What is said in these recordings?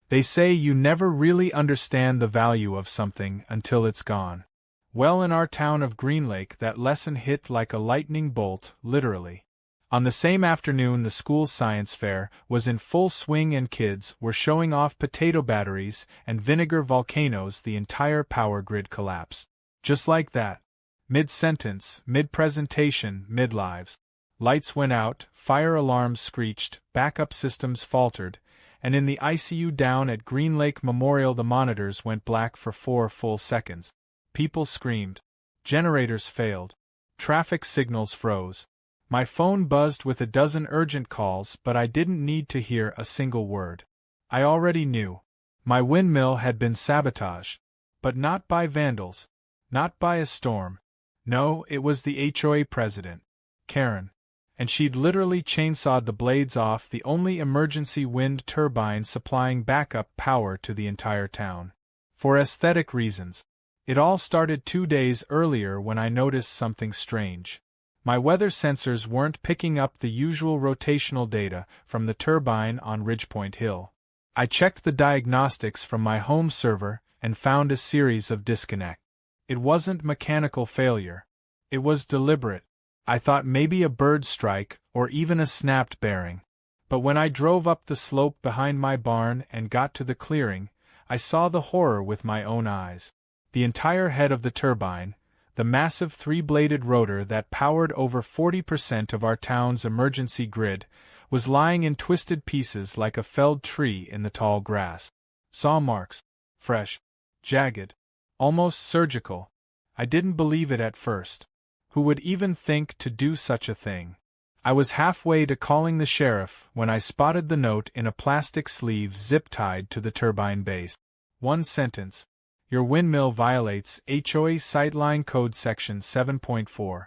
They say you never really understand the value of something until it's gone. Well, in our town of Green Lake, that lesson hit like a lightning bolt, literally. On the same afternoon, the school's science fair was in full swing and kids were showing off potato batteries and vinegar volcanoes. The entire power grid collapsed. Just like that. Mid-sentence, mid-presentation, mid-lives. Lights went out, fire alarms screeched, backup systems faltered, and in the ICU down at Green Lake Memorial the monitors went black for 4 full seconds. People screamed. Generators failed. Traffic signals froze. My phone buzzed with a dozen urgent calls, but I didn't need to hear a single word. I already knew. My windmill had been sabotaged. But not by vandals. Not by a storm. No, it was the HOA president, Karen. And she'd literally chainsawed the blades off the only emergency wind turbine supplying backup power to the entire town. For aesthetic reasons. It all started 2 days earlier when I noticed something strange. My weather sensors weren't picking up the usual rotational data from the turbine on Ridgepoint Hill. I checked the diagnostics from my home server and found a series of disconnects. It wasn't mechanical failure. It was deliberate. I thought maybe a bird strike or even a snapped bearing. But when I drove up the slope behind my barn and got to the clearing, I saw the horror with my own eyes. The entire head of the turbine, the massive 3-bladed rotor that powered over 40% of our town's emergency grid, was lying in twisted pieces like a felled tree in the tall grass. Saw marks. Fresh. Jagged. Almost surgical. I didn't believe it at first. Who would even think to do such a thing? I was halfway to calling the sheriff when I spotted the note in a plastic sleeve zip-tied to the turbine base. One sentence. Your windmill violates HOA Sightline Code Section 7.4.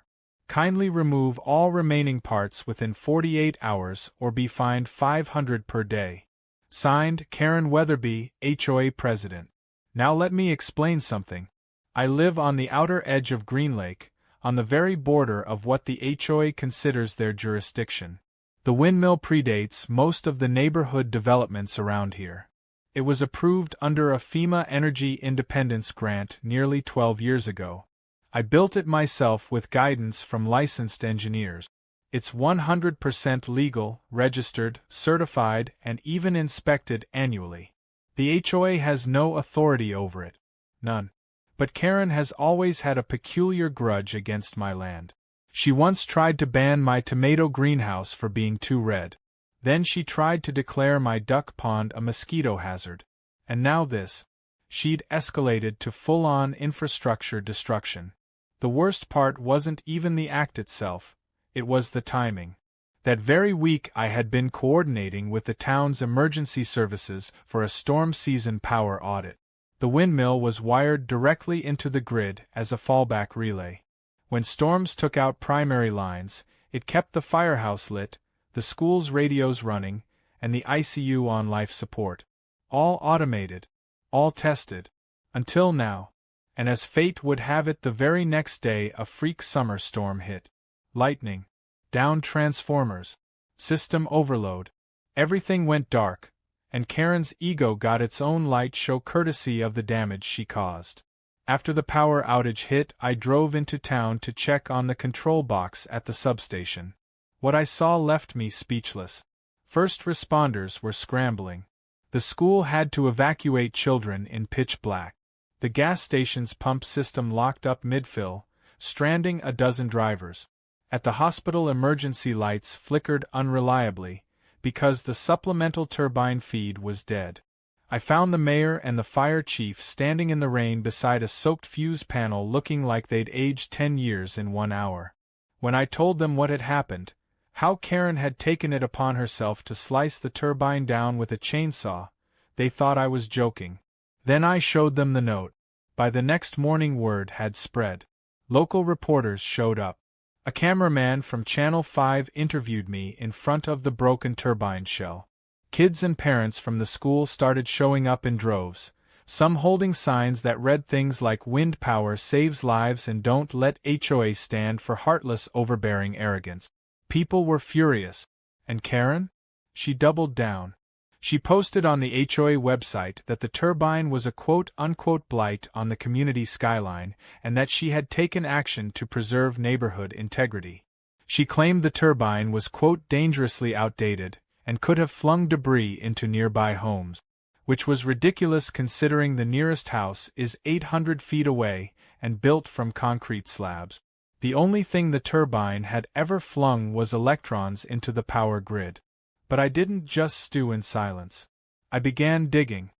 Kindly remove all remaining parts within 48 hours or be fined $500 per day. Signed, Karen Weatherby, HOA President. Now let me explain something. I live on the outer edge of Green Lake, on the very border of what the HOA considers their jurisdiction. The windmill predates most of the neighborhood developments around here. It was approved under a FEMA Energy Independence grant nearly 12 years ago. I built it myself with guidance from licensed engineers. It's 100% legal, registered, certified, and even inspected annually. The HOA has no authority over it. None. But Karen has always had a peculiar grudge against my land. She once tried to ban my tomato greenhouse for being too red. Then she tried to declare my duck pond a mosquito hazard. And now this. She'd escalated to full-on infrastructure destruction. The worst part wasn't even the act itself, it was the timing. That very week I had been coordinating with the town's emergency services for a storm season power audit. The windmill was wired directly into the grid as a fallback relay. When storms took out primary lines, it kept the firehouse lit, the school's radios running, and the ICU on life support. All automated. All tested. Until now. And as fate would have it, the very next day a freak summer storm hit. Lightning. Down transformers. System overload. Everything went dark, and Karen's ego got its own light show courtesy of the damage she caused. After the power outage hit, I drove into town to check on the control box at the substation. What I saw left me speechless. First responders were scrambling. The school had to evacuate children in pitch black. The gas station's pump system locked up mid-fill, stranding a dozen drivers. At the hospital, emergency lights flickered unreliably, because the supplemental turbine feed was dead. I found the mayor and the fire chief standing in the rain beside a soaked fuse panel looking like they'd aged 10 years in 1 hour. When I told them what had happened, how Karen had taken it upon herself to slice the turbine down with a chainsaw, they thought I was joking. Then I showed them the note. By the next morning word had spread. Local reporters showed up. A cameraman from Channel 5 interviewed me in front of the broken turbine shell. Kids and parents from the school started showing up in droves, some holding signs that read things like "Wind power saves lives" and "Don't let HOA stand for heartless, overbearing arrogance." People were furious. And Karen? She doubled down. She posted on the HOA website that the turbine was a quote-unquote blight on the community skyline and that she had taken action to preserve neighborhood integrity. She claimed the turbine was quote dangerously outdated and could have flung debris into nearby homes, which was ridiculous considering the nearest house is 800 feet away and built from concrete slabs. The only thing the turbine had ever flung was electrons into the power grid. But I didn't just stew in silence. I began digging.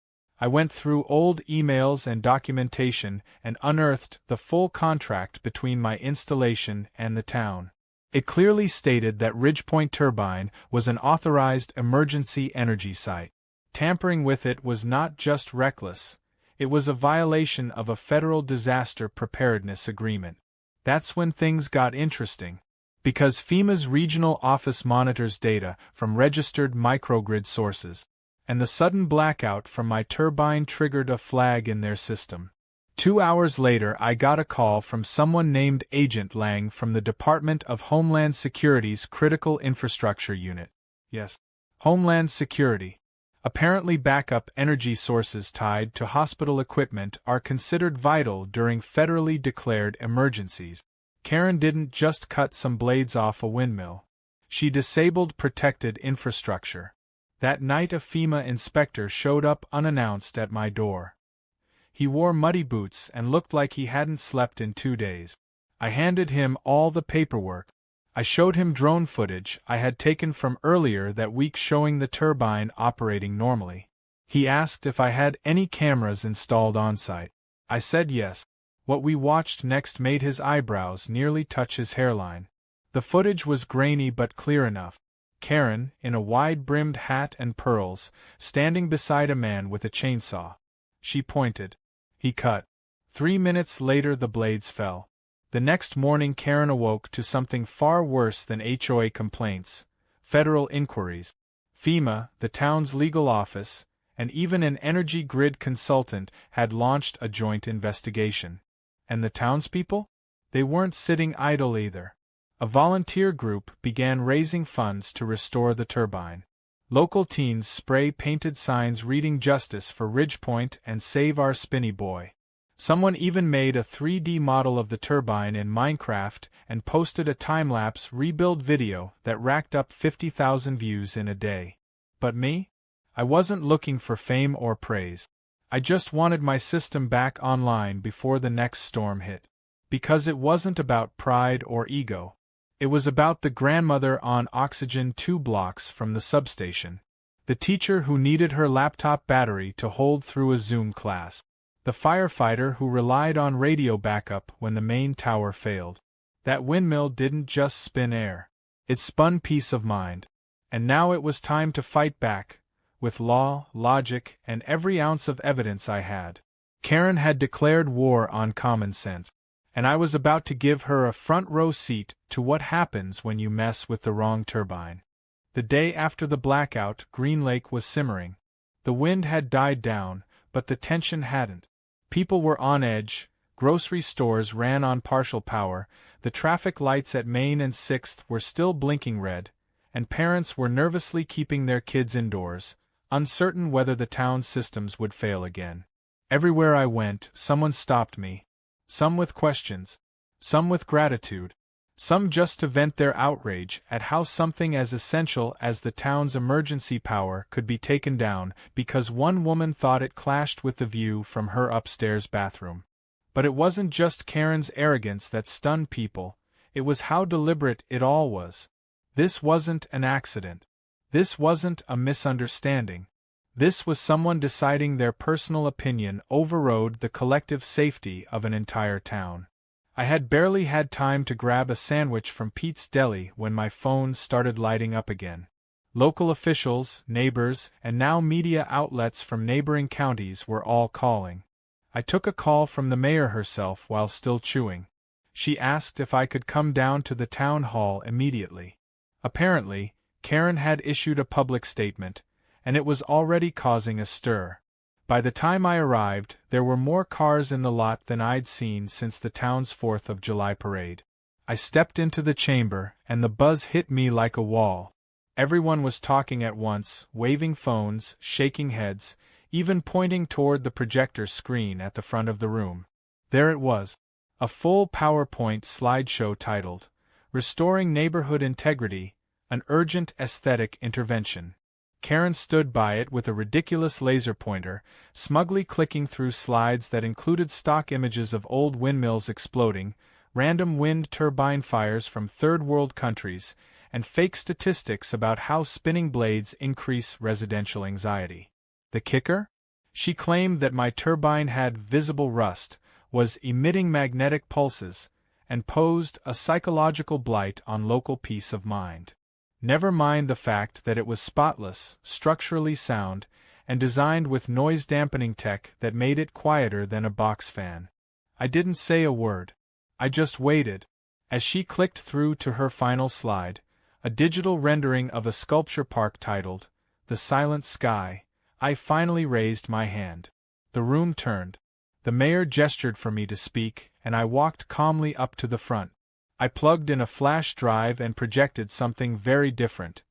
I went through old emails and documentation and unearthed the full contract between my installation and the town. It clearly stated that Ridgepoint Turbine was an authorized emergency energy site. Tampering with it was not just reckless, it was a violation of a federal disaster preparedness agreement. That's when things got interesting. Because FEMA's regional office monitors data from registered microgrid sources, and the sudden blackout from my turbine triggered a flag in their system. 2 hours later I got a call from someone named Agent Lang from the Department of Homeland Security's Critical Infrastructure Unit. Yes, Homeland Security. Apparently backup energy sources tied to hospital equipment are considered vital during federally declared emergencies. Karen didn't just cut some blades off a windmill. She disabled protected infrastructure. That night a FEMA inspector showed up unannounced at my door. He wore muddy boots and looked like he hadn't slept in 2 days. I handed him all the paperwork. I showed him drone footage I had taken from earlier that week showing the turbine operating normally. He asked if I had any cameras installed on-site. I said yes. What we watched next made his eyebrows nearly touch his hairline. The footage was grainy but clear enough. Karen, in a wide-brimmed hat and pearls, standing beside a man with a chainsaw. She pointed. He cut. 3 minutes later the blades fell. The next morning Karen awoke to something far worse than HOA complaints, federal inquiries. FEMA, the town's legal office, and even an energy grid consultant had launched a joint investigation. And the townspeople? They weren't sitting idle either. A volunteer group began raising funds to restore the turbine. Local teens spray-painted signs reading "Justice for Ridgepoint" and "Save Our Spinny Boy." Someone even made a 3D model of the turbine in Minecraft and posted a time-lapse rebuild video that racked up 50,000 views in a day. But me? I wasn't looking for fame or praise. I just wanted my system back online before the next storm hit. Because it wasn't about pride or ego. It was about the grandmother on oxygen 2 blocks from the substation. The teacher who needed her laptop battery to hold through a Zoom class. The firefighter who relied on radio backup when the main tower failed. That windmill didn't just spin air. It spun peace of mind. And now it was time to fight back. With law, logic, and every ounce of evidence I had. Karen had declared war on common sense, and I was about to give her a front-row seat to what happens when you mess with the wrong turbine. The day after the blackout, Green Lake was simmering. The wind had died down, but the tension hadn't. People were on edge, grocery stores ran on partial power, the traffic lights at Main and 6th were still blinking red, and parents were nervously keeping their kids indoors, uncertain whether the town's systems would fail again. Everywhere I went, someone stopped me. Some with questions. Some with gratitude. Some just to vent their outrage at how something as essential as the town's emergency power could be taken down because one woman thought it clashed with the view from her upstairs bathroom. But it wasn't just Karen's arrogance that stunned people, it was how deliberate it all was. This wasn't an accident. This wasn't a misunderstanding. This was someone deciding their personal opinion overrode the collective safety of an entire town. I had barely had time to grab a sandwich from Pete's Deli when my phone started lighting up again. Local officials, neighbors, and now media outlets from neighboring counties were all calling. I took a call from the mayor herself while still chewing. She asked if I could come down to the town hall immediately. Apparently, Karen had issued a public statement, and it was already causing a stir. By the time I arrived, there were more cars in the lot than I'd seen since the town's 4th of July parade. I stepped into the chamber, and the buzz hit me like a wall. Everyone was talking at once, waving phones, shaking heads, even pointing toward the projector screen at the front of the room. There it was. A full PowerPoint slideshow titled, "Restoring Neighborhood Integrity, an Urgent Aesthetic Intervention." Karen stood by it with a ridiculous laser pointer, smugly clicking through slides that included stock images of old windmills exploding, random wind turbine fires from third-world countries, and fake statistics about how spinning blades increase residential anxiety. The kicker? She claimed that my turbine had visible rust, was emitting magnetic pulses, and posed a psychological blight on local peace of mind. Never mind the fact that it was spotless, structurally sound, and designed with noise-dampening tech that made it quieter than a box fan. I didn't say a word. I just waited. As she clicked through to her final slide, a digital rendering of a sculpture park titled, "The Silent Sky," I finally raised my hand. The room turned. The mayor gestured for me to speak, and I walked calmly up to the front. I plugged in a flash drive and projected something very different.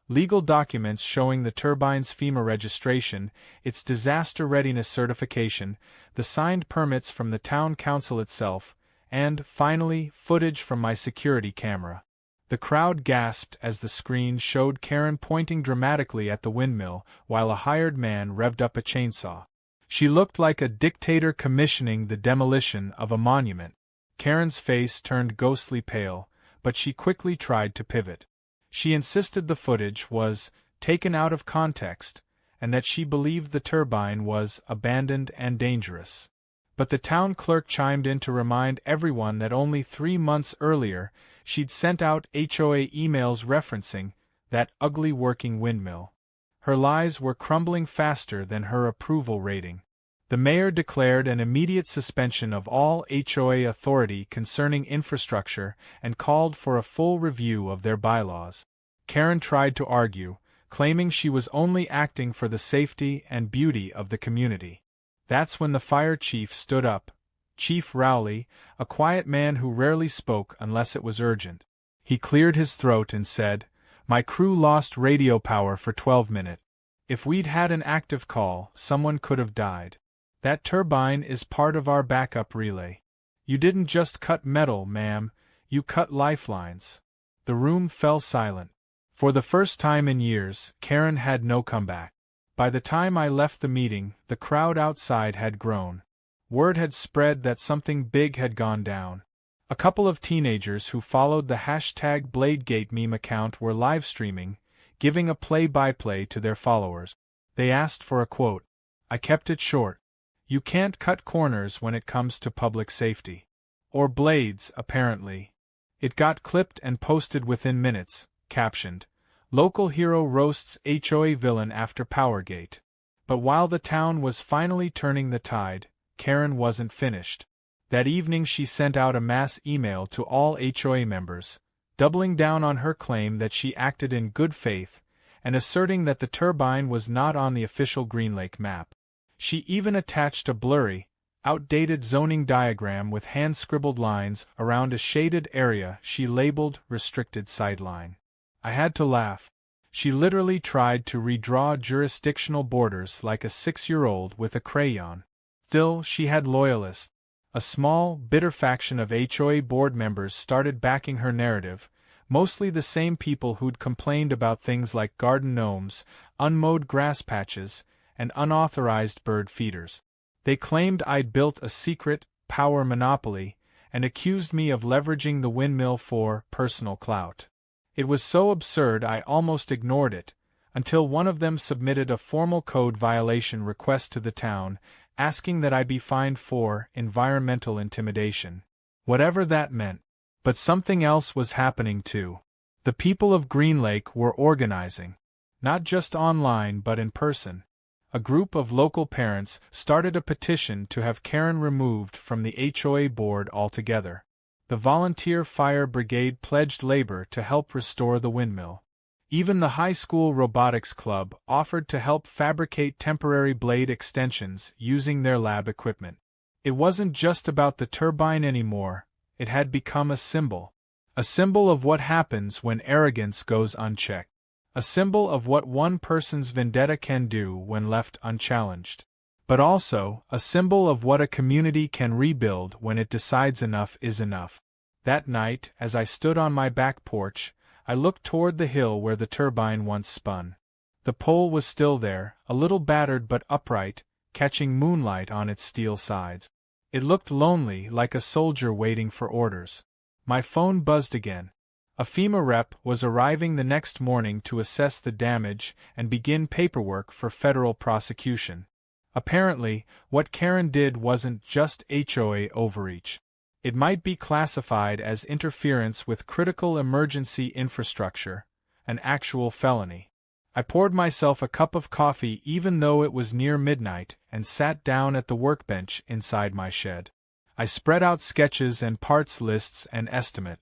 Legal documents showing the turbine's FEMA registration, its disaster readiness certification, the signed permits from the town council itself, and, finally, footage from my security camera. The crowd gasped as the screen showed Karen pointing dramatically at the windmill while a hired man revved up a chainsaw. She looked like a dictator commissioning the demolition of a monument. Karen's face turned ghostly pale, but she quickly tried to pivot. She insisted the footage was taken out of context, and that she believed the turbine was abandoned and dangerous. But the town clerk chimed in to remind everyone that only 3 months earlier she'd sent out HOA emails referencing that ugly working windmill. Her lies were crumbling faster than her approval rating. The mayor declared an immediate suspension of all HOA authority concerning infrastructure and called for a full review of their bylaws. Karen tried to argue, claiming she was only acting for the safety and beauty of the community. That's when the fire chief stood up, Chief Rowley, a quiet man who rarely spoke unless it was urgent. He cleared his throat and said, "My crew lost radio power for 12 minutes. If we'd had an active call, someone could have died. That turbine is part of our backup relay. You didn't just cut metal, ma'am, you cut lifelines." The room fell silent. For the first time in years, Karen had no comeback. By the time I left the meeting, the crowd outside had grown. Word had spread that something big had gone down. A couple of teenagers who followed the #BladeGate meme account were live streaming, giving a play-by-play to their followers. They asked for a quote. I kept it short. You can't cut corners when it comes to public safety. Or blades, apparently. It got clipped and posted within minutes, captioned, "Local hero roasts HOA villain after Powergate." But while the town was finally turning the tide, Karen wasn't finished. That evening she sent out a mass email to all HOA members, doubling down on her claim that she acted in good faith, and asserting that the turbine was not on the official Green Lake map. She even attached a blurry, outdated zoning diagram with hand-scribbled lines around a shaded area she labeled Restricted Sightline. I had to laugh. She literally tried to redraw jurisdictional borders like a 6-year-old with a crayon. Still, she had loyalists. A small, bitter faction of HOA board members started backing her narrative, mostly the same people who'd complained about things like garden gnomes, unmowed grass patches, and unauthorized bird feeders. They claimed I'd built a secret, power monopoly, and accused me of leveraging the windmill for personal clout. It was so absurd I almost ignored it, until one of them submitted a formal code violation request to the town, asking that I be fined for environmental intimidation. Whatever that meant. But something else was happening too. The people of Green Lake were organizing. Not just online but in person. A group of local parents started a petition to have Karen removed from the HOA board altogether. The Volunteer Fire Brigade pledged labor to help restore the windmill. Even the high school robotics club offered to help fabricate temporary blade extensions using their lab equipment. It wasn't just about the turbine anymore, it had become a symbol. A symbol of what happens when arrogance goes unchecked. a symbol of what one person's vendetta can do when left unchallenged. But also, a symbol of what a community can rebuild when it decides enough is enough. That night, as I stood on my back porch, I looked toward the hill where the turbine once spun. The pole was still there, a little battered but upright, catching moonlight on its steel sides. It looked lonely, like a soldier waiting for orders. My phone buzzed again. A FEMA rep was arriving the next morning to assess the damage and begin paperwork for federal prosecution. Apparently, what Karen did wasn't just HOA overreach. It might be classified as interference with critical emergency infrastructure, an actual felony. I poured myself a cup of coffee even though it was near midnight and sat down at the workbench inside my shed. I spread out sketches and parts lists and estimate.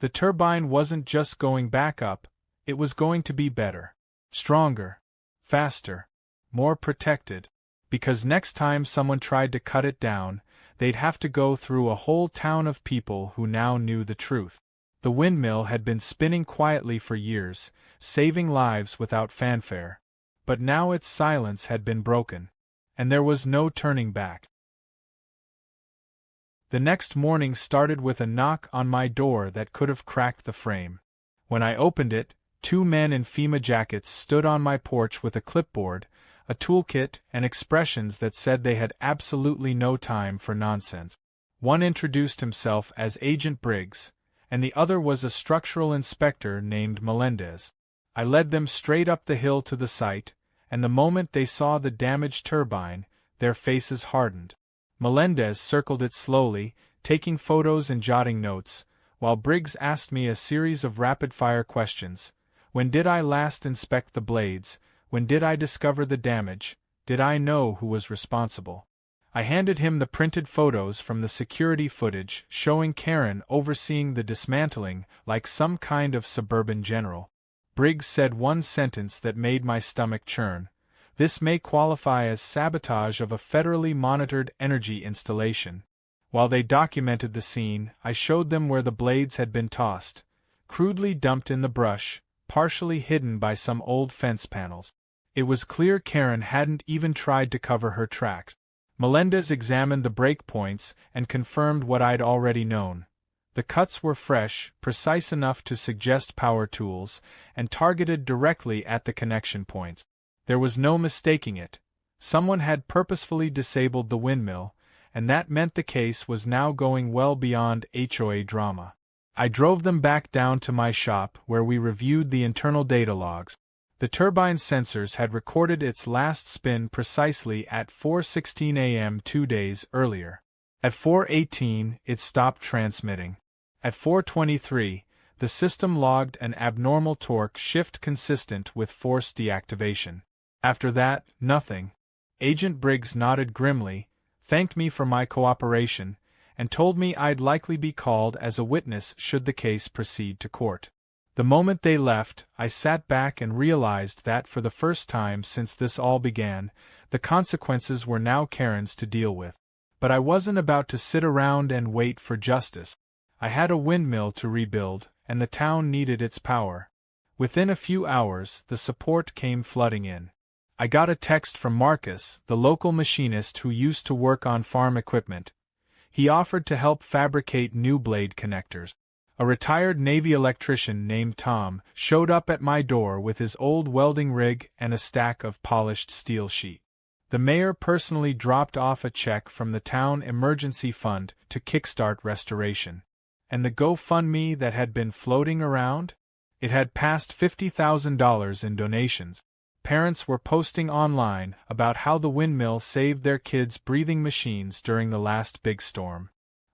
The turbine wasn't just going back up, it was going to be better, stronger, faster, more protected. Because next time someone tried to cut it down, they'd have to go through a whole town of people who now knew the truth. The windmill had been spinning quietly for years, saving lives without fanfare. But now its silence had been broken, and there was no turning back. The next morning started with a knock on my door that could have cracked the frame. When I opened it, 2 men in FEMA jackets stood on my porch with a clipboard, a toolkit, and expressions that said they had absolutely no time for nonsense. One introduced himself as Agent Briggs, and the other was a structural inspector named Melendez. I led them straight up the hill to the site, and the moment they saw the damaged turbine, their faces hardened. Melendez circled it slowly, taking photos and jotting notes, while Briggs asked me a series of rapid-fire questions. When did I last inspect the blades? When did I discover the damage? Did I know who was responsible? I handed him the printed photos from the security footage showing Karen overseeing the dismantling like some kind of suburban general. Briggs said one sentence that made my stomach churn. This may qualify as sabotage of a federally monitored energy installation. While they documented the scene, I showed them where the blades had been tossed, crudely dumped in the brush, partially hidden by some old fence panels. It was clear Karen hadn't even tried to cover her tracks. Melendez examined the break points and confirmed what I'd already known. The cuts were fresh, precise enough to suggest power tools, and targeted directly at the connection points. There was no mistaking it. Someone had purposefully disabled the windmill, and that meant the case was now going well beyond HOA drama. I drove them back down to my shop where we reviewed the internal data logs. The turbine sensors had recorded its last spin precisely at 4:16 a.m. 2 days earlier. At 4:18, it stopped transmitting. At 4:23, the system logged an abnormal torque shift consistent with forced deactivation. After that, nothing. Agent Briggs nodded grimly, thanked me for my cooperation, and told me I'd likely be called as a witness should the case proceed to court. The moment they left, I sat back and realized that for the first time since this all began, the consequences were now Karen's to deal with. But I wasn't about to sit around and wait for justice. I had a windmill to rebuild, and the town needed its power. Within a few hours, the support came flooding in. I got a text from Marcus, the local machinist who used to work on farm equipment. He offered to help fabricate new blade connectors. A retired Navy electrician named Tom showed up at my door with his old welding rig and a stack of polished steel sheet. The mayor personally dropped off a check from the town emergency fund to kickstart restoration. And the GoFundMe that had been floating around? It had passed $50,000 in donations. Parents were posting online about how the windmill saved their kids' breathing machines during the last big storm.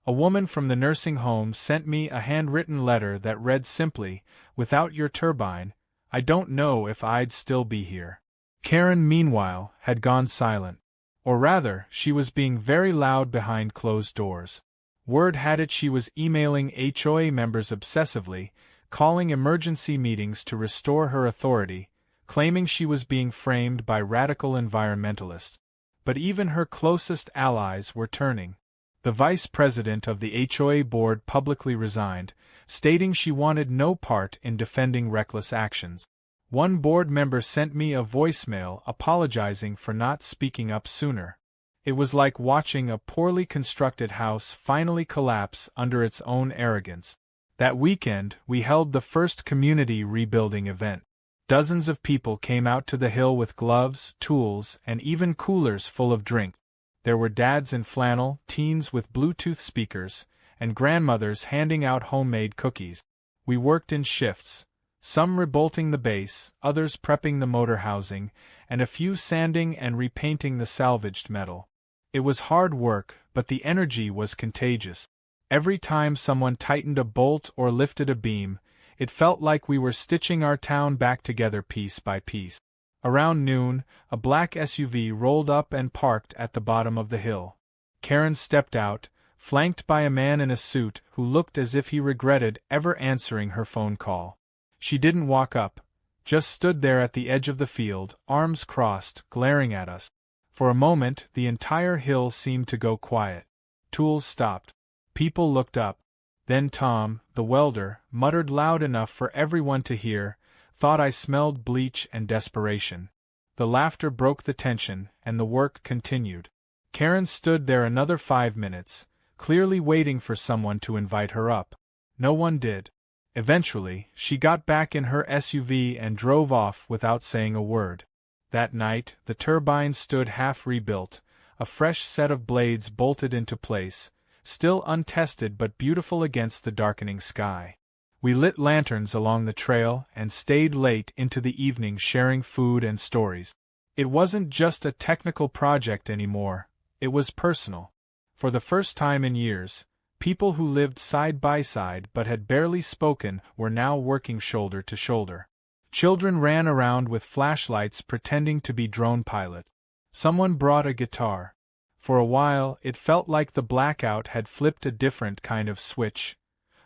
A woman from the nursing home sent me a handwritten letter that read simply, "Without your turbine, I don't know if I'd still be here." Karen, meanwhile, had gone silent. Or rather, she was being very loud behind closed doors. Word had it she was emailing HOA members obsessively, calling emergency meetings to restore her authority, claiming she was being framed by radical environmentalists. But even her closest allies were turning. The vice president of the HOA board publicly resigned, stating she wanted no part in defending reckless actions. One board member sent me a voicemail apologizing for not speaking up sooner. It was like watching a poorly constructed house finally collapse under its own arrogance. That weekend, we held the first community rebuilding event. Dozens of people came out to the hill with gloves, tools, and even coolers full of drink. There were dads in flannel, teens with Bluetooth speakers, and grandmothers handing out homemade cookies. We worked in shifts, some rebolting the base, others prepping the motor housing, and a few sanding and repainting the salvaged metal. It was hard work, but the energy was contagious. Every time someone tightened a bolt or lifted a beam, it felt like we were stitching our town back together piece by piece. Around noon, a black SUV rolled up and parked at the bottom of the hill. Karen stepped out, flanked by a man in a suit who looked as if he regretted ever answering her phone call. She didn't walk up, just stood there at the edge of the field, arms crossed, glaring at us. For a moment, the entire hill seemed to go quiet. Tools stopped. People looked up. Then Tom, the welder, muttered loud enough for everyone to hear, "Thought I smelled bleach and desperation." The laughter broke the tension, and the work continued. Karen stood there another 5 minutes, clearly waiting for someone to invite her up. No one did. Eventually, she got back in her SUV and drove off without saying a word. That night, the turbine stood half rebuilt, a fresh set of blades bolted into place, still untested but beautiful against the darkening sky. We lit lanterns along the trail and stayed late into the evening sharing food and stories. It wasn't just a technical project anymore, it was personal. For the first time in years, people who lived side by side but had barely spoken were now working shoulder to shoulder. Children ran around with flashlights pretending to be drone pilots. Someone brought a guitar. For a while, it felt like the blackout had flipped a different kind of switch,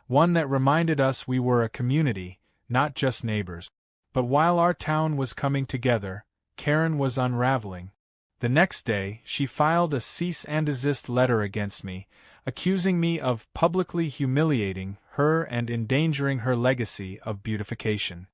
one that reminded us we were a community, not just neighbors. But while our town was coming together, Karen was unraveling. The next day, she filed a cease and desist letter against me, accusing me of publicly humiliating her and endangering her legacy of beautification.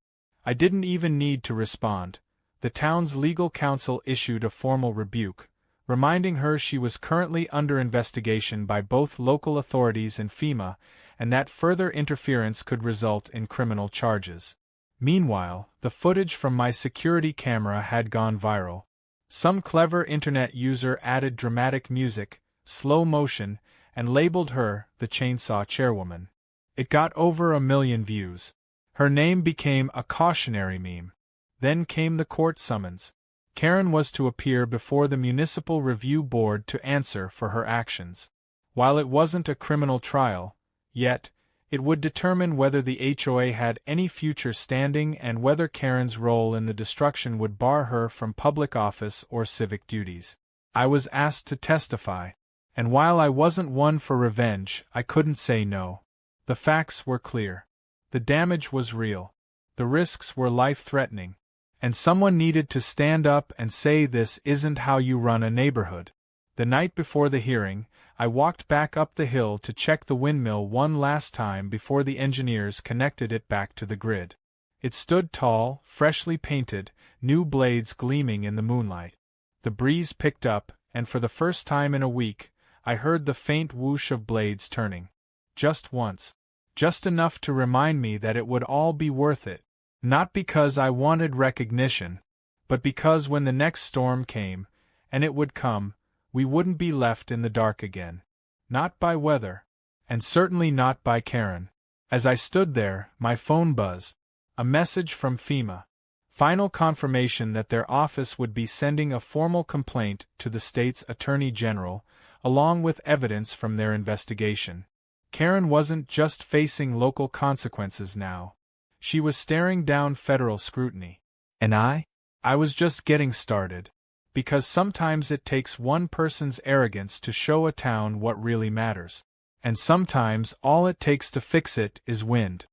I didn't even need to respond. The town's legal counsel issued a formal rebuke, reminding her she was currently under investigation by both local authorities and FEMA, and that further interference could result in criminal charges. Meanwhile, the footage from my security camera had gone viral. Some clever internet user added dramatic music, slow motion, and labeled her the Chainsaw Chairwoman. It got over 1 million views. Her name became a cautionary meme. Then came the court summons. Karen was to appear before the Municipal Review Board to answer for her actions. While it wasn't a criminal trial, yet, it would determine whether the HOA had any future standing and whether Karen's role in the destruction would bar her from public office or civic duties. I was asked to testify, and while I wasn't one for revenge, I couldn't say no. The facts were clear. The damage was real. The risks were life-threatening. And someone needed to stand up and say this isn't how you run a neighborhood. The night before the hearing, I walked back up the hill to check the windmill one last time before the engineers connected it back to the grid. It stood tall, freshly painted, new blades gleaming in the moonlight. The breeze picked up, and for the first time in a week, I heard the faint whoosh of blades turning. Just once. Just enough to remind me that it would all be worth it. Not because I wanted recognition, but because when the next storm came, and it would come, we wouldn't be left in the dark again. Not by weather. And certainly not by Karen. As I stood there, my phone buzzed. A message from FEMA. Final confirmation that their office would be sending a formal complaint to the state's Attorney General, along with evidence from their investigation. Karen wasn't just facing local consequences now. She was staring down federal scrutiny. And I was just getting started. Because sometimes it takes one person's arrogance to show a town what really matters. And sometimes all it takes to fix it is wind.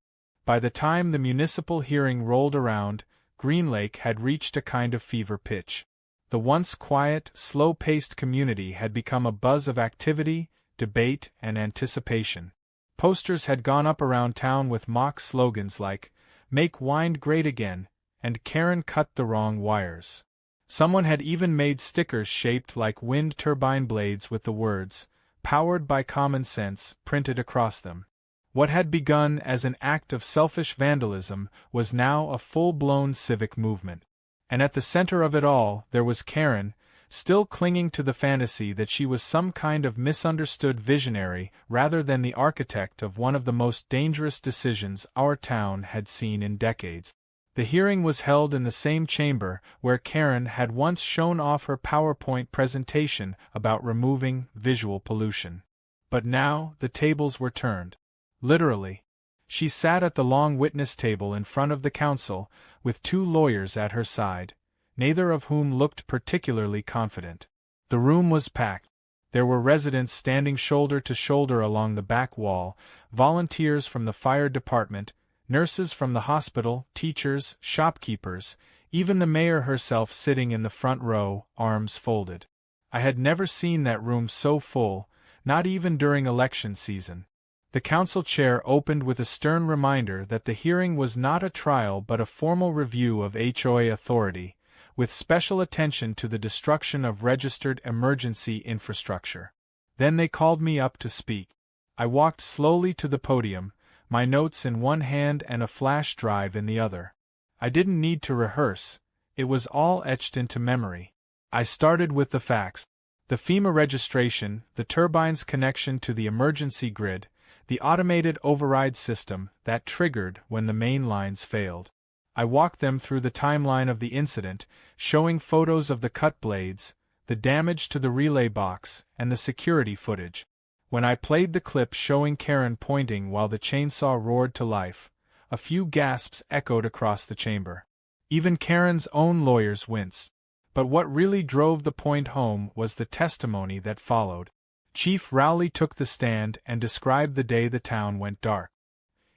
By the time the municipal hearing rolled around, Green Lake had reached a kind of fever pitch. The once quiet, slow-paced community had become a buzz of activity, debate, and anticipation. Posters had gone up around town with mock slogans like, "Make Wind Great Again," and Karen cut the wrong wires. Someone had even made stickers shaped like wind turbine blades with the words, "Powered by common sense," printed across them. What had begun as an act of selfish vandalism was now a full-blown civic movement. And at the center of it all, there was Karen, still clinging to the fantasy that she was some kind of misunderstood visionary rather than the architect of one of the most dangerous decisions our town had seen in decades. The hearing was held in the same chamber where Karen had once shown off her PowerPoint presentation about removing visual pollution. But now the tables were turned. Literally. She sat at the long witness table in front of the council, with two lawyers at her side, neither of whom looked particularly confident. The room was packed. There were residents standing shoulder to shoulder along the back wall, volunteers from the fire department, nurses from the hospital, teachers, shopkeepers, even the mayor herself sitting in the front row, arms folded. I had never seen that room so full, not even during election season. The council chair opened with a stern reminder that the hearing was not a trial but a formal review of HOA authority, with special attention to the destruction of registered emergency infrastructure. Then they called me up to speak. I walked slowly to the podium, my notes in one hand and a flash drive in the other. I didn't need to rehearse, it was all etched into memory. I started with the facts. The FEMA registration, the turbine's connection to the emergency grid, the automated override system that triggered when the main lines failed. I walked them through the timeline of the incident, showing photos of the cut blades, the damage to the relay box, and the security footage. When I played the clip showing Karen pointing while the chainsaw roared to life, a few gasps echoed across the chamber. Even Karen's own lawyers winced. But what really drove the point home was the testimony that followed. Chief Rowley took the stand and described the day the town went dark.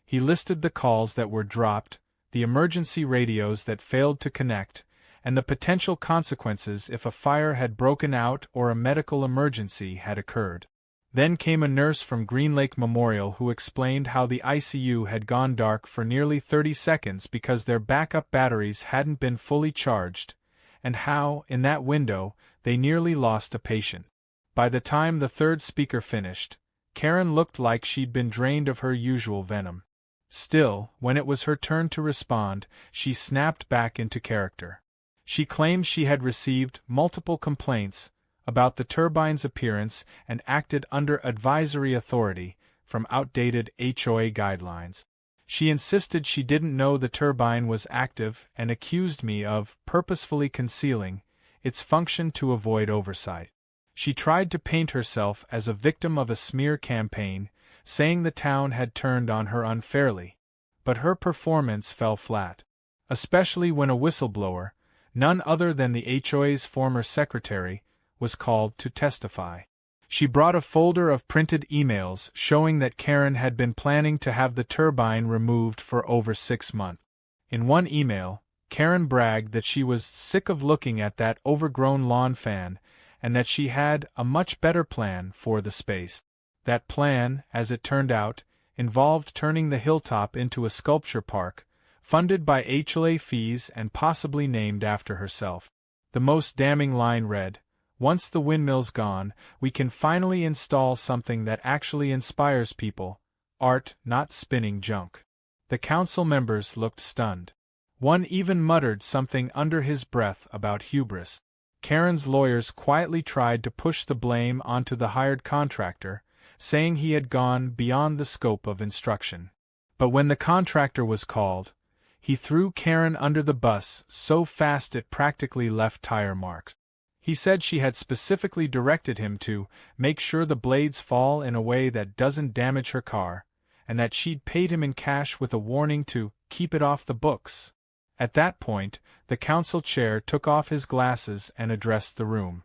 He listed the calls that were dropped, the emergency radios that failed to connect, and the potential consequences if a fire had broken out or a medical emergency had occurred. Then came a nurse from Green Lake Memorial who explained how the ICU had gone dark for nearly 30 seconds because their backup batteries hadn't been fully charged, and how, in that window, they nearly lost a patient. By the time the third speaker finished, Karen looked like she'd been drained of her usual venom. Still, when it was her turn to respond, she snapped back into character. She claimed she had received multiple complaints about the turbine's appearance and acted under advisory authority from outdated HOA guidelines. She insisted she didn't know the turbine was active and accused me of purposefully concealing its function to avoid oversight. She tried to paint herself as a victim of a smear campaign, saying the town had turned on her unfairly. But her performance fell flat, especially when a whistleblower, none other than the HOA's former secretary, was called to testify. She brought a folder of printed emails showing that Karen had been planning to have the turbine removed for over 6 months. In one email, Karen bragged that she was sick of looking at that overgrown lawn fan and that she had a much better plan for the space. That plan, as it turned out, involved turning the hilltop into a sculpture park, funded by HOA fees and possibly named after herself. The most damning line read, "Once the windmill's gone, we can finally install something that actually inspires people, art, not spinning junk." The council members looked stunned. One even muttered something under his breath about hubris. Karen's lawyers quietly tried to push the blame onto the hired contractor, saying he had gone beyond the scope of instruction. But when the contractor was called, he threw Karen under the bus so fast it practically left tire marks. He said she had specifically directed him to make sure the blades fall in a way that doesn't damage her car, and that she'd paid him in cash with a warning to keep it off the books. At that point, the council chair took off his glasses and addressed the room.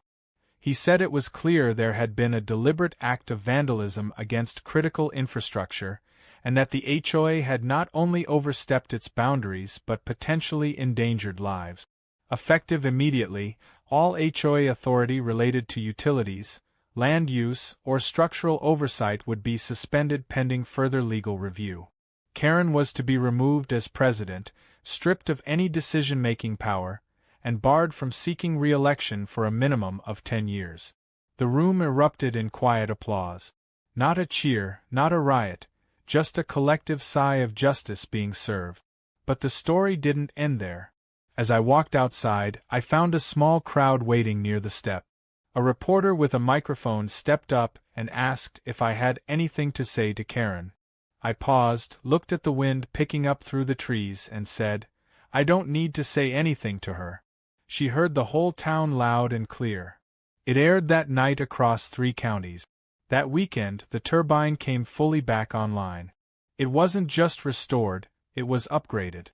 He said it was clear there had been a deliberate act of vandalism against critical infrastructure, and that the HOA had not only overstepped its boundaries but potentially endangered lives. Effective immediately, all HOA authority related to utilities, land use, or structural oversight would be suspended pending further legal review. Karen was to be removed as president, stripped of any decision-making power, and barred from seeking re-election for a minimum of 10 years. The room erupted in quiet applause. Not a cheer, not a riot, just a collective sigh of justice being served. But the story didn't end there. As I walked outside, I found a small crowd waiting near the step. A reporter with a microphone stepped up and asked if I had anything to say to Karen. I paused, looked at the wind picking up through the trees, and said, "I don't need to say anything to her. She heard the whole town loud and clear." It aired that night across 3 counties. That weekend, the turbine came fully back online. It wasn't just restored, it was upgraded.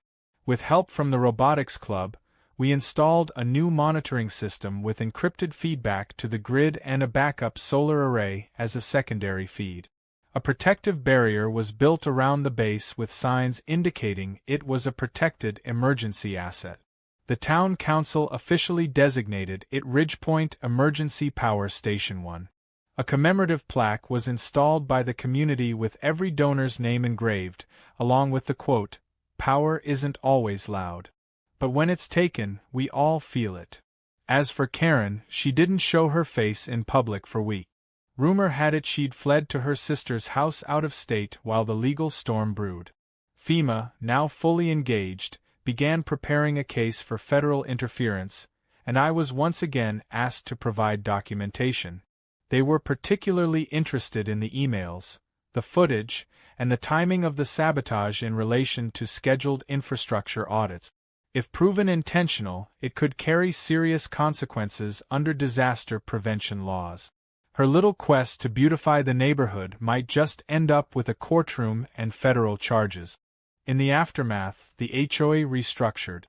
With help from the Robotics Club, we installed a new monitoring system with encrypted feedback to the grid and a backup solar array as a secondary feed. A protective barrier was built around the base with signs indicating it was a protected emergency asset. The town council officially designated it Ridgepoint Emergency Power Station 1. A commemorative plaque was installed by the community with every donor's name engraved, along with the quote, "Power isn't always loud. But when it's taken, we all feel it." As for Karen, she didn't show her face in public for weeks. Rumor had it she'd fled to her sister's house out of state while the legal storm brewed. FEMA, now fully engaged, began preparing a case for federal interference, and I was once again asked to provide documentation. They were particularly interested in the emails, the footage, and the timing of the sabotage in relation to scheduled infrastructure audits. If proven intentional, it could carry serious consequences under disaster prevention laws. Her little quest to beautify the neighborhood might just end up with a courtroom and federal charges. In the aftermath, the HOA restructured.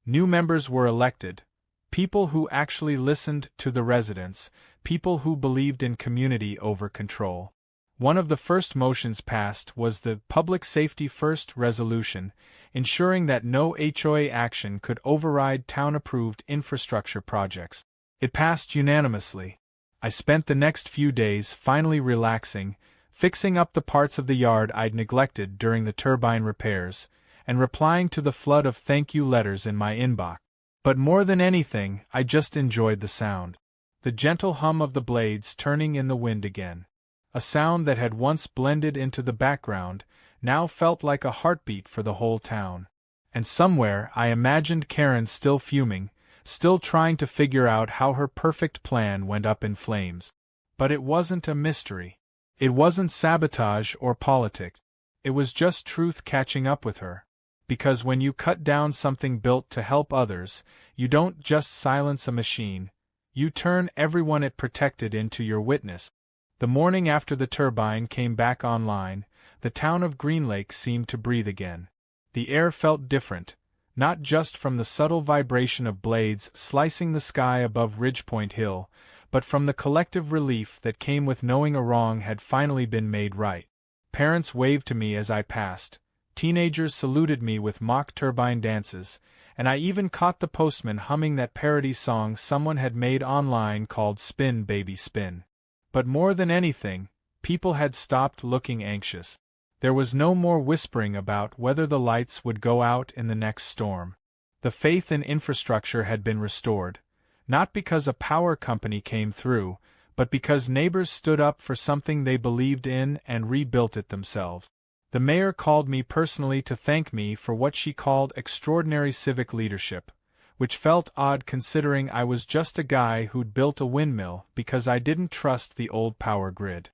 New members were elected, people who actually listened to the residents, people who believed in community over control. One of the first motions passed was the Public Safety First resolution, ensuring that no HOA action could override town-approved infrastructure projects. It passed unanimously. I spent the next few days finally relaxing, fixing up the parts of the yard I'd neglected during the turbine repairs, and replying to the flood of thank you letters in my inbox. But more than anything, I just enjoyed the sound. The gentle hum of the blades turning in the wind again. A sound that had once blended into the background, now felt like a heartbeat for the whole town. And somewhere I imagined Karen still fuming, still trying to figure out how her perfect plan went up in flames. But it wasn't a mystery. It wasn't sabotage or politics. It was just truth catching up with her. Because when you cut down something built to help others, you don't just silence a machine, you turn everyone it protected into your witness. The morning after the turbine came back online, the town of Green Lake seemed to breathe again. The air felt different, not just from the subtle vibration of blades slicing the sky above Ridgepoint Hill, but from the collective relief that came with knowing a wrong had finally been made right. Parents waved to me as I passed. Teenagers saluted me with mock turbine dances, and I even caught the postman humming that parody song someone had made online called Spin Baby Spin. But more than anything, people had stopped looking anxious. There was no more whispering about whether the lights would go out in the next storm. The faith in infrastructure had been restored, not because a power company came through, but because neighbors stood up for something they believed in and rebuilt it themselves. The mayor called me personally to thank me for what she called extraordinary civic leadership, which felt odd considering I was just a guy who'd built a windmill because I didn't trust the old power grid.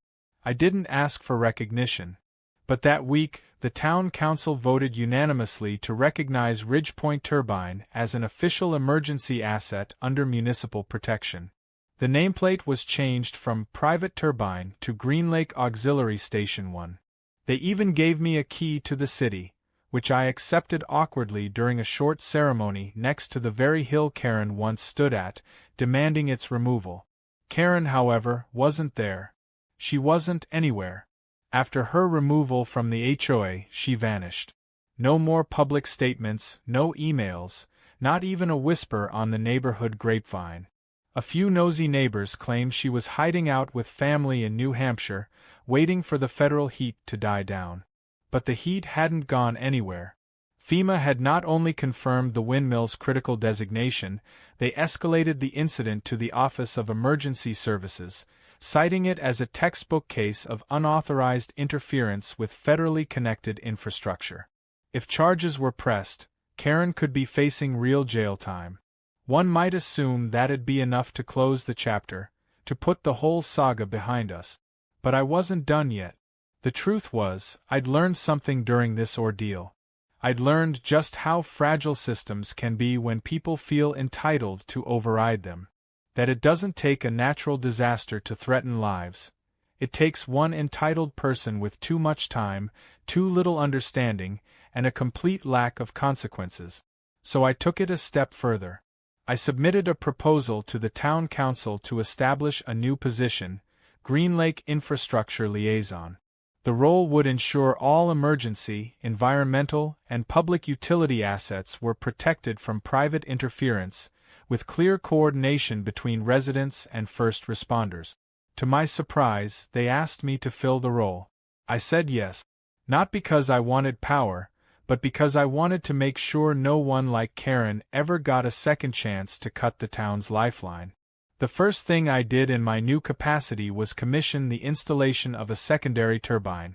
I didn't ask for recognition. But that week, the town council voted unanimously to recognize Ridgepoint Turbine as an official emergency asset under municipal protection. The nameplate was changed from Private Turbine to Green Lake Auxiliary Station 1. They even gave me a key to the city, which I accepted awkwardly during a short ceremony next to the very hill Karen once stood at, demanding its removal. Karen, however, wasn't there. She wasn't anywhere. After her removal from the HOA, she vanished. No more public statements, no emails, not even a whisper on the neighborhood grapevine. A few nosy neighbors claimed she was hiding out with family in New Hampshire, waiting for the federal heat to die down. But the heat hadn't gone anywhere. FEMA had not only confirmed the windmill's critical designation, they escalated the incident to the Office of Emergency Services, citing it as a textbook case of unauthorized interference with federally connected infrastructure. If charges were pressed, Karen could be facing real jail time. One might assume that'd be enough to close the chapter, to put the whole saga behind us. But I wasn't done yet. The truth was, I'd learned something during this ordeal. I'd learned just how fragile systems can be when people feel entitled to override them. That it doesn't take a natural disaster to threaten lives. It takes one entitled person with too much time, too little understanding, and a complete lack of consequences. So I took it a step further. I submitted a proposal to the town council to establish a new position, Green Lake Infrastructure Liaison. The role would ensure all emergency, environmental, and public utility assets were protected from private interference, with clear coordination between residents and first responders. To my surprise, they asked me to fill the role. I said yes. Not because I wanted power, but because I wanted to make sure no one like Karen ever got a second chance to cut the town's lifeline. The first thing I did in my new capacity was commission the installation of a secondary turbine.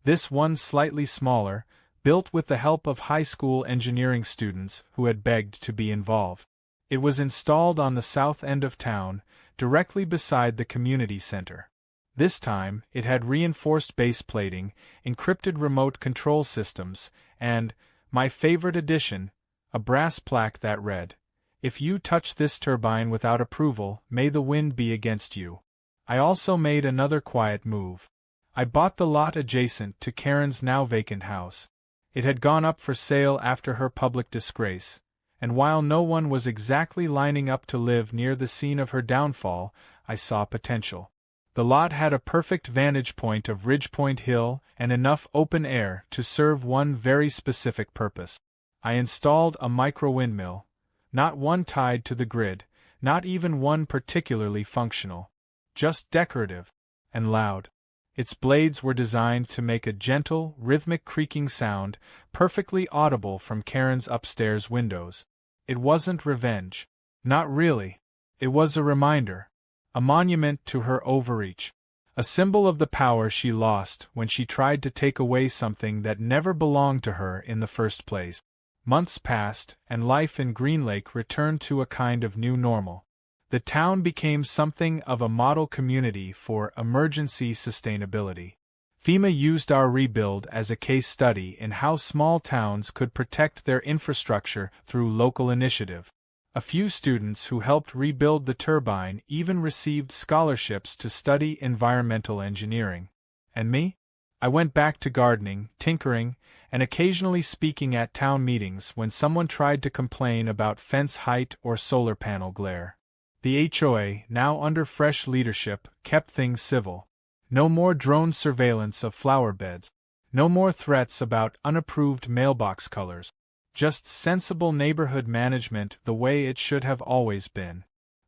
This one slightly smaller, built with the help of high school engineering students who had begged to be involved. It was installed on the south end of town, directly beside the community center. This time, it had reinforced base plating, encrypted remote control systems, and, my favorite addition, a brass plaque that read, "If you touch this turbine without approval, may the wind be against you." I also made another quiet move. I bought the lot adjacent to Karen's now vacant house. It had gone up for sale after her public disgrace, and while no one was exactly lining up to live near the scene of her downfall, I saw potential. The lot had a perfect vantage point of Ridgepoint Hill and enough open air to serve one very specific purpose. I installed a micro-windmill. Not one tied to the grid, not even one particularly functional. Just decorative. And loud. Its blades were designed to make a gentle, rhythmic creaking sound, perfectly audible from Karen's upstairs windows. It wasn't revenge. Not really. It was a reminder. A monument to her overreach. A symbol of the power she lost when she tried to take away something that never belonged to her in the first place. Months passed, and life in Green Lake returned to a kind of new normal. The town became something of a model community for emergency sustainability. FEMA used our rebuild as a case study in how small towns could protect their infrastructure through local initiative. A few students who helped rebuild the turbine even received scholarships to study environmental engineering. And me? I went back to gardening, tinkering, and occasionally speaking at town meetings when someone tried to complain about fence height or solar panel glare. The HOA, now under fresh leadership, kept things civil. No more drone surveillance of flower beds. No more threats about unapproved mailbox colors. Just sensible neighborhood management the way it should have always been.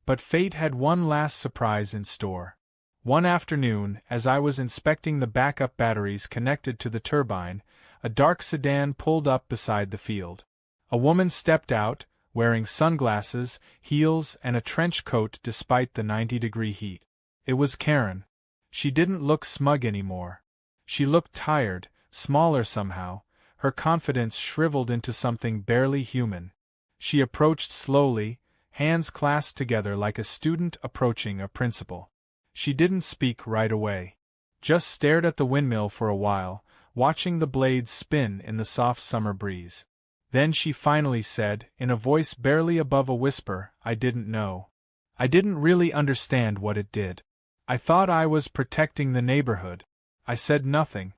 But fate had one last surprise in store. One afternoon, as I was inspecting the backup batteries connected to the turbine, a dark sedan pulled up beside the field. A woman stepped out, wearing sunglasses, heels, and a trench coat despite the 90-degree heat. It was Karen. She didn't look smug anymore. She looked tired, smaller somehow, her confidence shriveled into something barely human. She approached slowly, hands clasped together like a student approaching a principal. She didn't speak right away. Just stared at the windmill for a while, watching the blades spin in the soft summer breeze. Then she finally said, in a voice barely above a whisper, "I didn't know. I didn't really understand what it did. I thought I was protecting the neighborhood. I said nothing.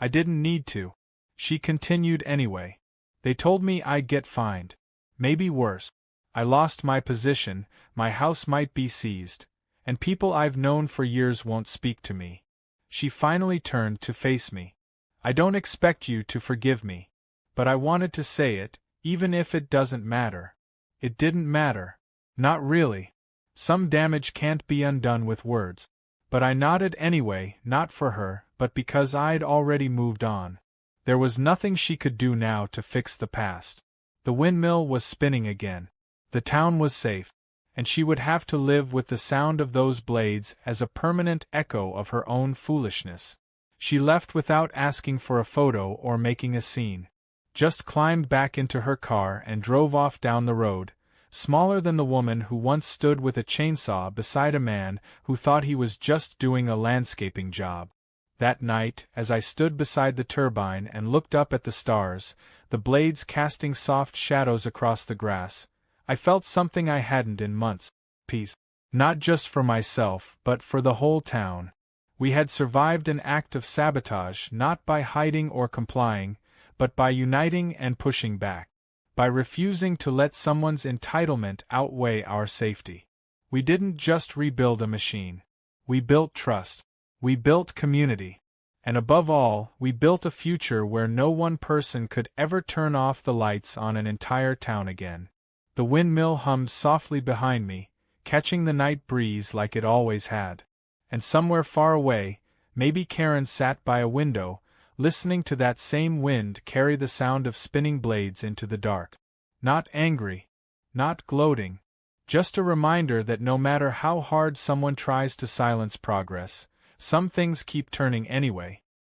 I didn't need to." She continued anyway. "They told me I'd get fined. Maybe worse. I lost my position, my house might be seized, and people I've known for years won't speak to me." She finally turned to face me. "I don't expect you to forgive me. But I wanted to say it, even if it doesn't matter." It didn't matter. Not really. Some damage can't be undone with words. But I nodded anyway, not for her, but because I'd already moved on. There was nothing she could do now to fix the past. The windmill was spinning again. The town was safe, and she would have to live with the sound of those blades as a permanent echo of her own foolishness. She left without asking for a photo or making a scene. Just climbed back into her car and drove off down the road, smaller than the woman who once stood with a chainsaw beside a man who thought he was just doing a landscaping job. That night, as I stood beside the turbine and looked up at the stars, the blades casting soft shadows across the grass, I felt something I hadn't in months: peace. Not just for myself, but for the whole town. We had survived an act of sabotage not by hiding or complying, but by uniting and pushing back. By refusing to let someone's entitlement outweigh our safety. We didn't just rebuild a machine. We built trust. We built community. And above all, we built a future where no one person could ever turn off the lights on an entire town again. The windmill hummed softly behind me, catching the night breeze like it always had. And somewhere far away, maybe Karen sat by a window, listening to that same wind carry the sound of spinning blades into the dark. Not angry. Not gloating. Just a reminder that no matter how hard someone tries to silence progress, some things keep turning anyway.